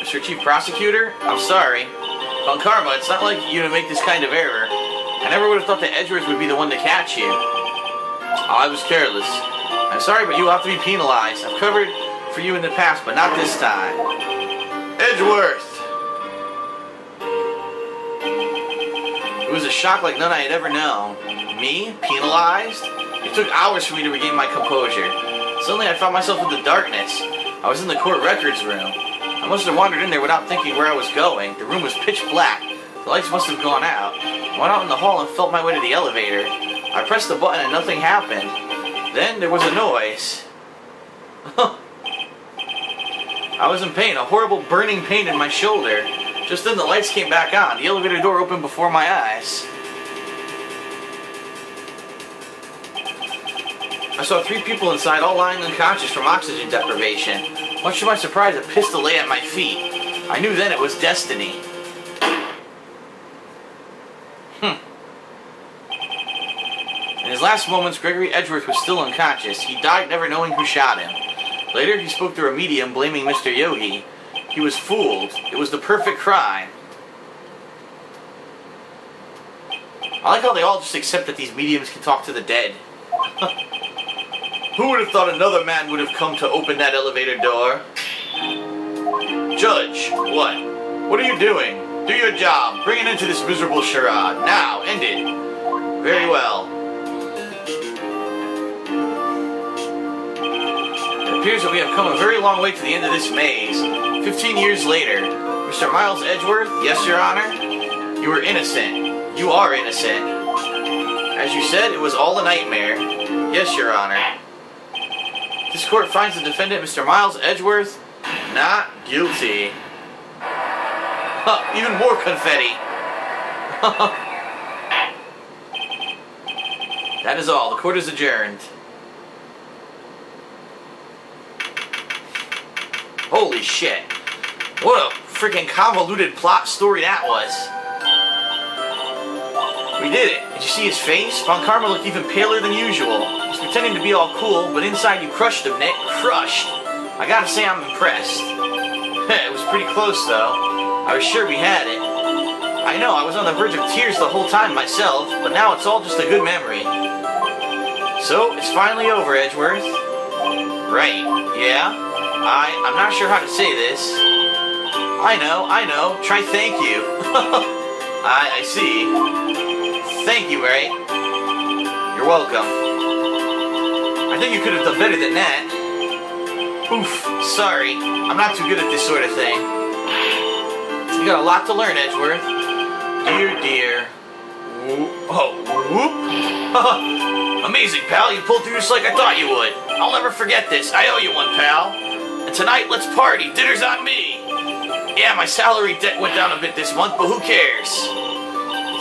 Mr. Chief Prosecutor? I'm sorry. Von Karma, it's not like you to make this kind of error. I never would have thought that Edgeworth would be the one to catch you. Oh, I was careless. I'm sorry, but you will have to be penalized. I've covered for you in the past, but not this time. Edgeworth! It was a shock like none I had ever known. Me? Penalized? It took hours for me to regain my composure. Suddenly I found myself in the darkness. I was in the court records room. I must have wandered in there without thinking where I was going. The room was pitch black. The lights must have gone out. I went out in the hall and felt my way to the elevator. I pressed the button and nothing happened. Then there was a noise. I was in pain, a horrible burning pain in my shoulder. Just then the lights came back on. The elevator door opened before my eyes. I saw 3 people inside, all lying unconscious from oxygen deprivation. Much to my surprise, a pistol lay at my feet. I knew then it was destiny. In his last moments, Gregory Edgeworth was still unconscious. He died never knowing who shot him. Later, he spoke through a medium blaming Mr. Yogi. He was fooled. It was the perfect crime. I like how they all just accept that these mediums can talk to the dead. Who would have thought another man would have come to open that elevator door? Judge, what? What are you doing? Do your job. Bring it into this miserable charade. Now, end it. Very well. It appears that we have come a very long way to the end of this maze. 15 years later. Mr. Miles Edgeworth, yes, Your Honor? You were innocent. You are innocent. As you said, it was all a nightmare. Yes, Your Honor. This court finds the defendant, Mr. Miles Edgeworth, not guilty. Even more confetti. That is all. The court is adjourned. Holy shit. What a freaking convoluted plot story that was. We did it. Did you see his face? Von Karma looked even paler than usual. He's pretending to be all cool, but inside you crushed him, Nick. Crushed. I gotta say I'm impressed. It was pretty close, though. I was sure we had it. I know, I was on the verge of tears the whole time myself, but now it's all just a good memory. So, it's finally over, Edgeworth. Right, yeah? I'm not sure how to say this. I know. Try thank you. I see. Thank you, Wright. You're welcome. I think you could have done better than that. Oof, sorry. I'm not too good at this sort of thing. You got a lot to learn, Edgeworth. Dear, dear. Oh, whoop. Amazing, pal. You pulled through just like I thought you would. I'll never forget this. I owe you one, pal. And tonight, let's party. Dinner's on me. Yeah, my salary debt went down a bit this month, but who cares?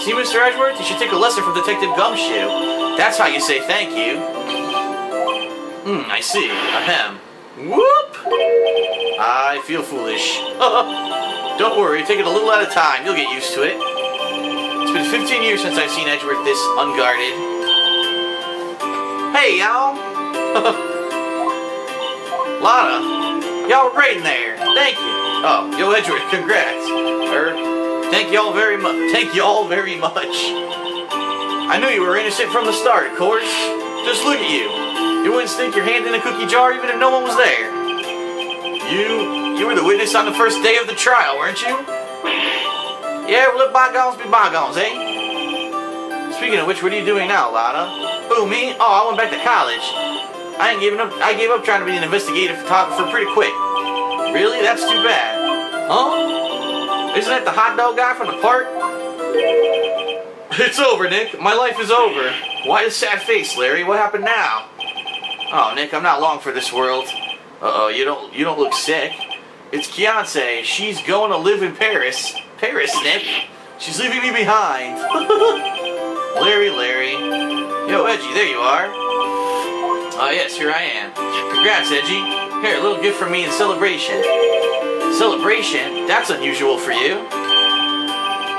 See, Mr. Edgeworth, you should take a lesson from Detective Gumshoe. That's how you say thank you. I see. Ahem. Whoop! I feel foolish. Don't worry, take it a little at a time. You'll get used to it. It's been 15 years since I've seen Edgeworth this unguarded. Hey, y'all. Lotta, y'all were great in there. Thank you. Oh, yo, Edgeworth, congrats. Thank y'all very much. Thank y'all very much. I knew you were innocent from the start, of course. Just look at you. You wouldn't stick your hand in a cookie jar even if no one was there. You were the witness on the first day of the trial, weren't you? Yeah, well, let bygones be bygones, eh? Speaking of which, what are you doing now, Lotta? Who, me? Oh, I went back to college. I gave up trying to be an investigative photographer pretty quick. Really? That's too bad. Huh? Isn't that the hot dog guy from the park? It's over, Nick. My life is over. Why the sad face, Larry? What happened now? Oh, Nick, I'm not long for this world. Uh-oh, you don't look sick. It's Kiance. She's going to live in Paris. Paris, Nick. She's leaving me behind. Larry. Yo, Edgy, there you are. Oh, yes, here I am. Congrats, Edgy. Here, a little gift from me in celebration. Celebration? That's unusual for you.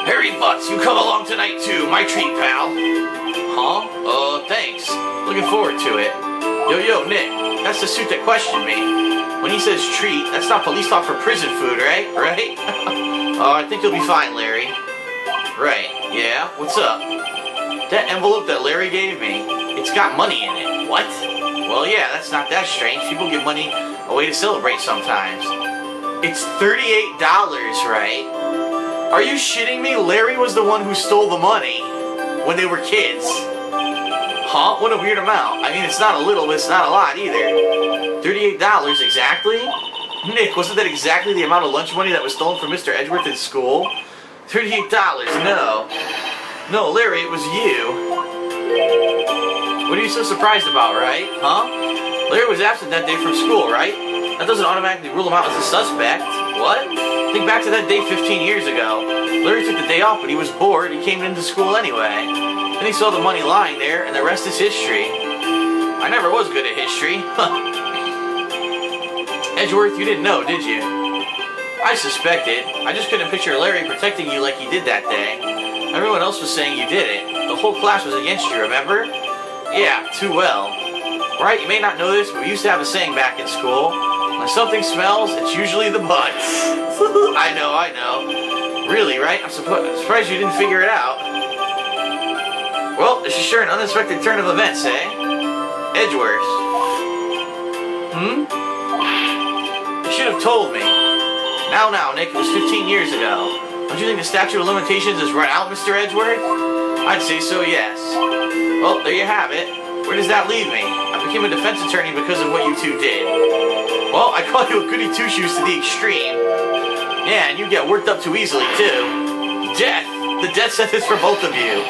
Harry Butts, you come along tonight, too. My treat, pal. Huh? Thanks. Looking forward to it. Yo, Nick. That's the suit that questioned me. when he says treat, that's not police talk for prison food, right? Right? Oh, I think you'll be fine, Larry. Right, yeah? What's up? That envelope that Larry gave me, it's got money in it. What? Well, yeah, that's not that strange. People give money away to celebrate sometimes. It's $38, right? Are you shitting me? Larry was the one who stole the money when they were kids. Huh? What a weird amount. I mean, it's not a little, but it's not a lot either. $38 exactly? Nick, wasn't that exactly the amount of lunch money that was stolen from Mr. Edgeworth in school? $38, no. No, Larry, it was you. What are you so surprised about, right? Huh? Larry was absent that day from school, right? That doesn't automatically rule him out as a suspect. What? Think back to that day 15 years ago. Larry took the day off, but he was bored. He came into school anyway. Then he saw the money lying there, and the rest is history. I never was good at history. Edgeworth, you didn't know, did you? I suspected. I just couldn't picture Larry protecting you like he did that day. Everyone else was saying you did it. The whole class was against you, remember? Yeah, too well. Right, you may not know this, but we used to have a saying back in school. When something smells, it's usually the butts. I know. Really, right? I'm surprised you didn't figure it out. Well, this is sure an unexpected turn of events, eh? Edgeworth. You should have told me. Now, Nick, it was 15 years ago. Don't you think the statute of limitations has run out, Mr. Edgeworth? I'd say so, yes. Well, there you have it. Where does that leave me? I became a defense attorney because of what you two did. Well, I call you a goody two-shoes to the extreme. Yeah, and you get worked up too easily, too. Death! The death sentence for both of you.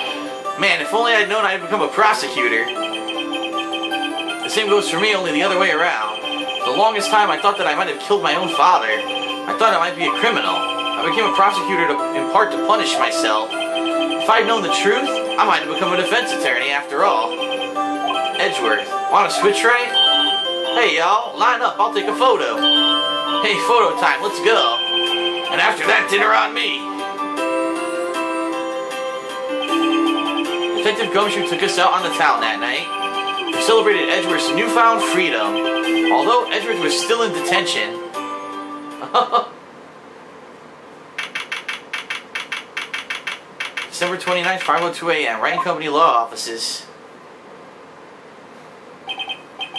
Man, if only I'd known I'd become a prosecutor. The same goes for me, only the other way around. For the longest time, I thought that I might have killed my own father. I thought I might be a criminal. I became a prosecutor in part to punish myself. If I'd known the truth, I might have become a defense attorney after all. Edgeworth, want to switch right? Hey y'all, line up, I'll take a photo. Hey, photo time, let's go. And after that, dinner on me. Detective Gumshoe took us out on the town that night. We celebrated Edgeworth's newfound freedom, although Edgeworth was still in detention. December 29th, 5:02 a.m. Wright & Company Law Offices.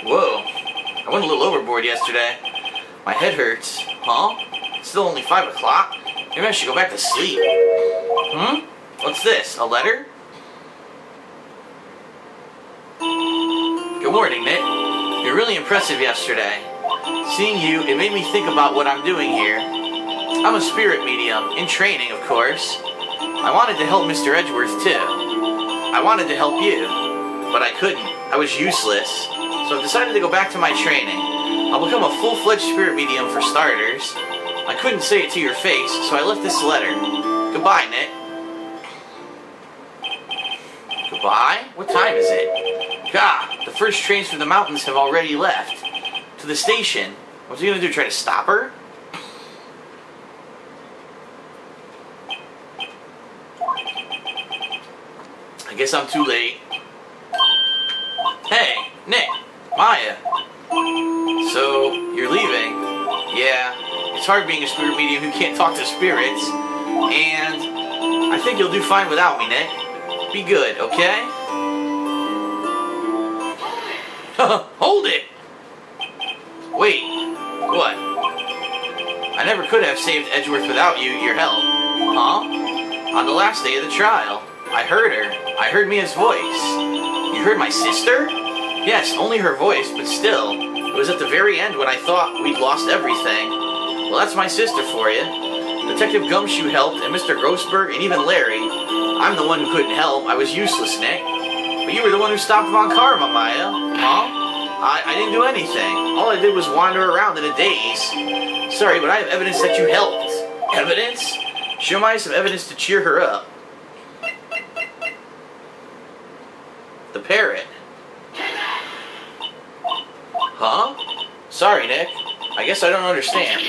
Whoa, I went a little overboard yesterday. My head hurts. Huh? It's still only 5 o'clock. Maybe I should go back to sleep. What's this? A letter? Good morning, Nick. You're really impressive yesterday. Seeing you, it made me think about what I'm doing here. I'm a spirit medium, in training, of course. I wanted to help Mr. Edgeworth, too. I wanted to help you, but I couldn't. I was useless. So I've decided to go back to my training. I'll become a full-fledged spirit medium for starters. I couldn't say it to your face, so I left this letter. Goodbye, Nick. Goodbye? What time is it? God, the first trains from the mountains have already left. To the station. What's he gonna do, try to stop her? I guess I'm too late. Hey, Nick, Maya. So, you're leaving? Yeah, it's hard being a spirit medium who can't talk to spirits. And I think you'll do fine without me, Nick. Be good, okay? Hold it! Wait, what? I never could have saved Edgeworth without your help. Huh? On the last day of the trial, I heard her. I heard Mia's voice. You heard my sister? Yes, only her voice, but still. It was at the very end when I thought we'd lost everything. Well, that's my sister for you. Detective Gumshoe helped, and Mr. Grossberg, and even Larry. I'm the one who couldn't help. I was useless, Nick. But you were the one who stopped Von Karma, Maya. Huh? I didn't do anything. All I did was wander around in a daze. Sorry, but I have evidence that you helped. Evidence? Show Maya some evidence to cheer her up. The parrot. Huh? Sorry, Nick. I guess I don't understand.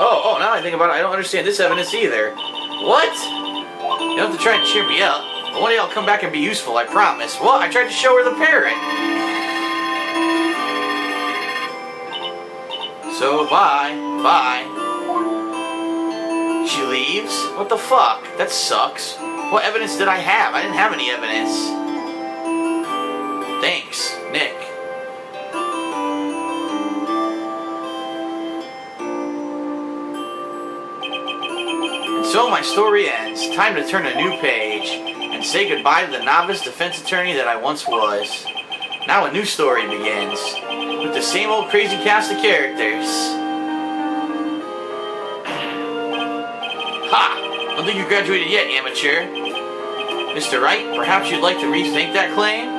Oh, now I think about it, I don't understand this evidence either. What? You don't have to try and cheer me up. But one day I'll come back and be useful, I promise. Well, I tried to show her the parrot. So, bye. Bye. She leaves? What the fuck? That sucks. What evidence did I have? I didn't have any evidence. Thanks, Nick. And so my story ends. Time to turn a new page and say goodbye to the novice defense attorney that I once was. Now a new story begins, with the same old crazy cast of characters. Ha! Don't think you graduated yet, amateur. Mr. Wright, perhaps you'd like to rethink that claim?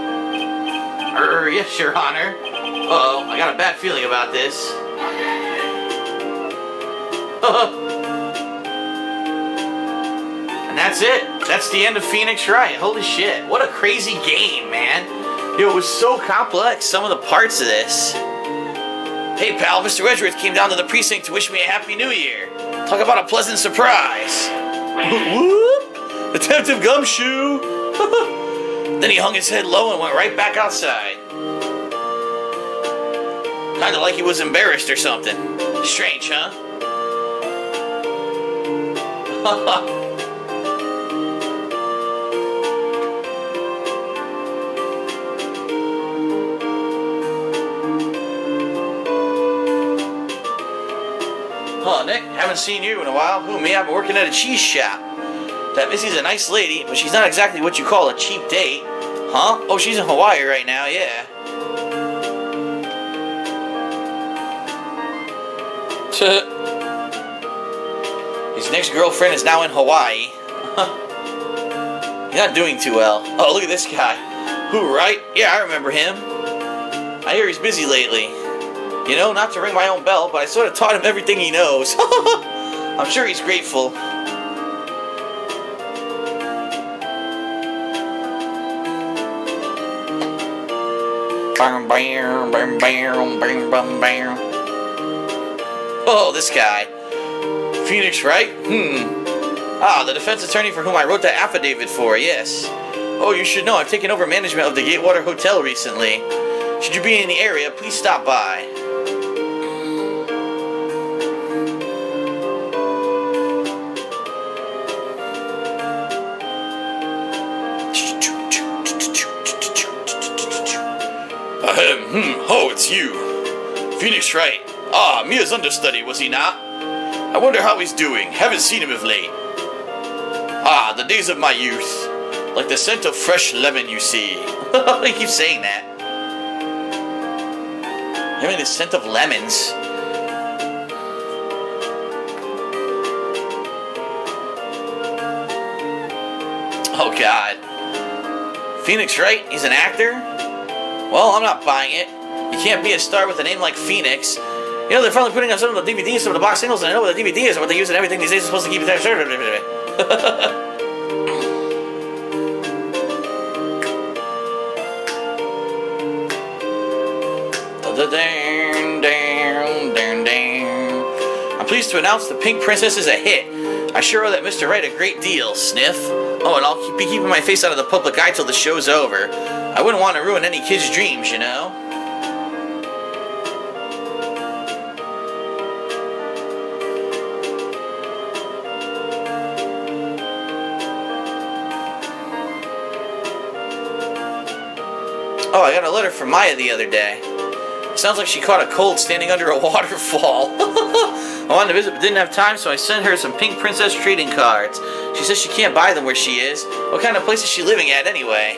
Yes, Your Honor. Uh-oh, I got a bad feeling about this. And that's it. That's the end of Phoenix Wright. Holy shit, what a crazy game, man. Yo, it was so complex, some of the parts of this. Hey pal, Mr. Edgeworth came down to the precinct to wish me a happy new year. Talk about a pleasant surprise. Whoop! Detective Gumshoe! Then he hung his head low and went right back outside. Kinda like he was embarrassed or something. Strange, huh? Huh, Nick, haven't seen you in a while. Who, me? I've been working at a cheese shop. That Missy's a nice lady, but she's not exactly what you call a cheap date. Huh? Oh, she's in Hawaii right now, yeah. His next girlfriend is now in Hawaii. He's not doing too well. Oh, look at this guy. Who, Wright? Yeah, I remember him. I hear he's busy lately. You know, not to ring my own bell, but I sort of taught him everything he knows. I'm sure he's grateful. Oh, this guy. Phoenix Wright? Ah, the defense attorney for whom I wrote that affidavit for, yes. Oh, you should know I've taken over management of the Gatewater Hotel recently. Should you be in the area, please stop by. Oh, it's you. Phoenix Wright. Ah, Mia's understudy, was he not? I wonder how he's doing. Haven't seen him of late. Ah, the days of my youth. Like the scent of fresh lemon, you see. He keeps saying that. I mean, the scent of lemons. Oh, God. Phoenix Wright? He's an actor? Well, I'm not buying it. You can't be a star with a name like Phoenix. You know, they're finally putting out some of the DVDs, some of the box singles, and I know what the DVD is and what they use and everything these days is supposed to keep it there. I'm pleased to announce The Pink Princess is a hit. I sure owe that Mr. Wright a great deal, Sniff. Oh, and I'll be keeping my face out of the public eye till the show's over. I wouldn't want to ruin any kid's dreams, you know? Oh, I got a letter from Maya the other day. Sounds like she caught a cold standing under a waterfall. I wanted to visit but didn't have time, so I sent her some Pink Princess trading cards. She says she can't buy them where she is. What kind of place is she living at anyway?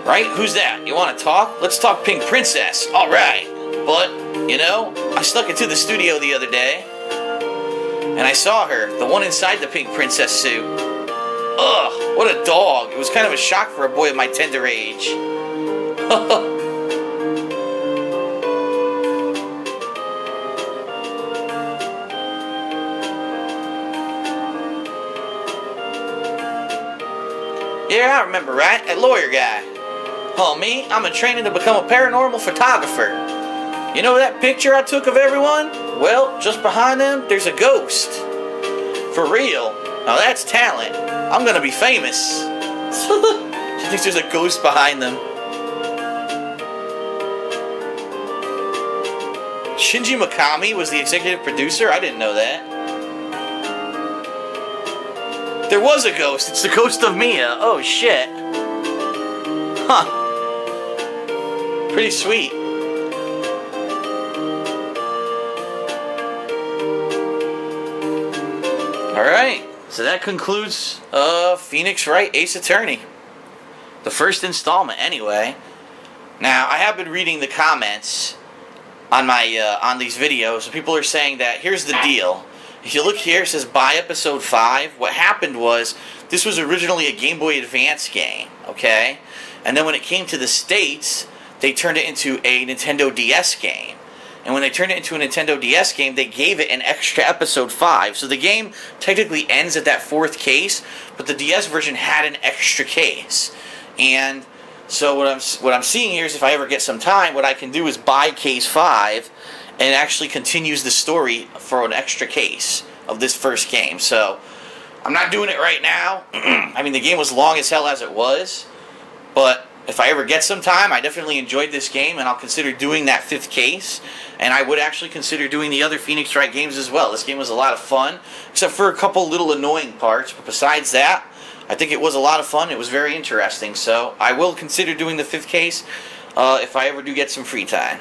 Right? Who's that? You want to talk? Let's talk Pink Princess. Alright. But, you know, I snuck into the studio the other day, and I saw her, the one inside the Pink Princess suit. Ugh, what a dog. It was kind of a shock for a boy of my tender age. Yeah, I remember, right? That lawyer guy. Oh, me? I'm in training to become a paranormal photographer. You know that picture I took of everyone? Well, just behind them, there's a ghost. For real? Now that's talent. I'm gonna be famous. She thinks there's a ghost behind them. Shinji Mikami was the executive producer? I didn't know that. There was a ghost. It's the ghost of Mia. Oh, shit. Huh. Pretty sweet. Alright. So that concludes Phoenix Wright Ace Attorney. The first installment, anyway. Now, I have been reading the comments on my on these videos, and people are saying that here's the deal. If you look here, it says buy episode 5. What happened was this was originally a Game Boy Advance game, okay? And then when it came to the States, they turned it into a Nintendo DS game. And when they turned it into a Nintendo DS game, they gave it an extra episode 5. So the game technically ends at that 4th case, but the DS version had an extra case. And so what I'm seeing here is if I ever get some time, what I can do is buy case 5 and actually continues the story for an extra case of this first game. So I'm not doing it right now. I mean, the game was long as hell as it was, but if I ever get some time, I definitely enjoyed this game, and I'll consider doing that 5th case, and I would actually consider doing the other Phoenix Wright games as well. This game was a lot of fun, except for a couple little annoying parts, but besides that, I think it was a lot of fun. It was very interesting, so I will consider doing the 5th case if I ever do get some free time.